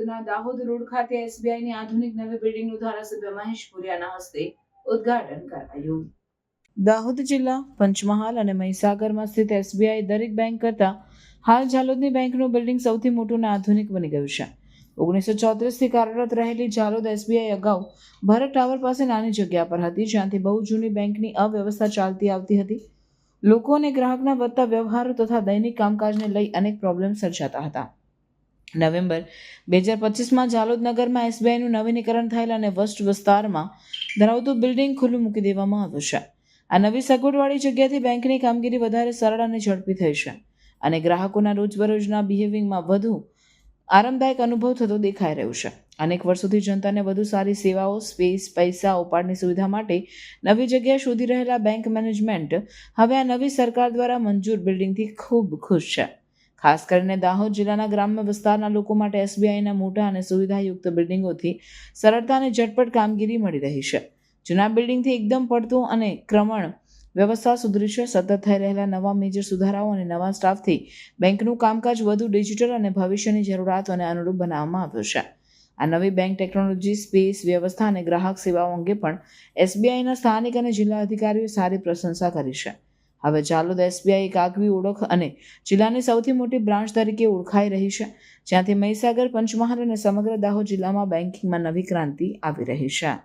દાહોદના દાહોદ રોડ ખાતે એસબીઆઈની આધુનિક નવી બિલ્ડિંગનું ધારાસભ્ય મહેશ ભુરિયાના હસ્તે ઉદ્ઘાટન કરાયું. દાહોદ જિલ્લા પંચમહાલ અને મહીસાગરમાં સ્થિત એસબીઆઈ દરેક બેંક કરતાં હાલ ઝાલોદની બેંકનું બિલ્ડિંગ સૌથી મોટું અને આધુનિક બની ગયું છે. 1934થી કાર્યરત રહેલી ઝાલોદ એસબીઆઈ અગાઉ ભરત ટાવર પાસે નાની જગ્યા પર હતી, જ્યાંથી બહુ જૂની બેંકની અવ્યવસ્થા ચાલતી આવતી હતી. લોકો અને ગ્રાહકના વધતા વ્યવહારો તથા દૈનિક કામકાજને લઈ અનેક પ્રોબ્લેમ સર્જાતા હતા. નવેમ્બર 2025માં ઝાલોદ નગરમાં એસબીઆઈનું નવીનીકરણ થયેલ અને વસ્ત વિસ્તારમાં ધરાવતું બિલ્ડિંગ ખુલ્લું મૂકી દેવામાં આવ્યું છે. આ નવી સગવડવાળી જગ્યાથી બેંકની કામગીરી વધારે સરળ અને ઝડપી થઈ છે અને ગ્રાહકોના રોજબરોજના બિહેવિંગમાં વધુ આરામદાયક અનુભવ થતો દેખાઈ રહ્યો છે. અનેક વર્ષોથી જનતાને વધુ સારી સેવાઓ, સ્પેસ, પૈસા ઉપાડની સુવિધા માટે નવી જગ્યા શોધી રહેલા બેંક મેનેજમેન્ટ હવે આ નવી સરકાર દ્વારા મંજૂર બિલ્ડિંગથી ખૂબ ખુશ છે. ખાસ કરીને દાહોદ જિલ્લાના ગ્રામ્ય વિસ્તારના લોકો માટે એસબીઆઈના મોટા અને સુવિધાયુક્ત બિલ્ડિંગોથી સરળતા અને ઝટપટ કામગીરી મળી રહી છે. જૂના બિલ્ડિંગથી એકદમ પડતું અને ક્રમણ વ્યવસ્થા સુધરી છે. સતત થઈ રહેલા નવા મેજર સુધારાઓ અને નવા સ્ટાફથી બેંકનું કામકાજ વધુ ડિજિટલ અને ભવિષ્યની જરૂરિયાતોને અનુરૂપ બનાવવામાં આવ્યું છે. આ નવી બેંક ટેકનોલોજી, સ્પેસ, વ્યવસ્થા અને ગ્રાહક સેવાઓ અંગે પણ એસબીઆઈના સ્થાનિક અને જિલ્લા અધિકારીઓએ સારી પ્રશંસા કરી છે. હવે ઝાલોદ એસબીઆઈ એક આગવી ઓળખ અને જિલ્લાની સૌથી મોટી બ્રાન્ચ તરીકે ઓળખાઈ રહી છે, જ્યાંથી મહીસાગર, પંચમહાલ અને સમગ્ર દાહોદ જિલ્લામાં બેન્કિંગમાં નવી ક્રાંતિ આવી રહી છે.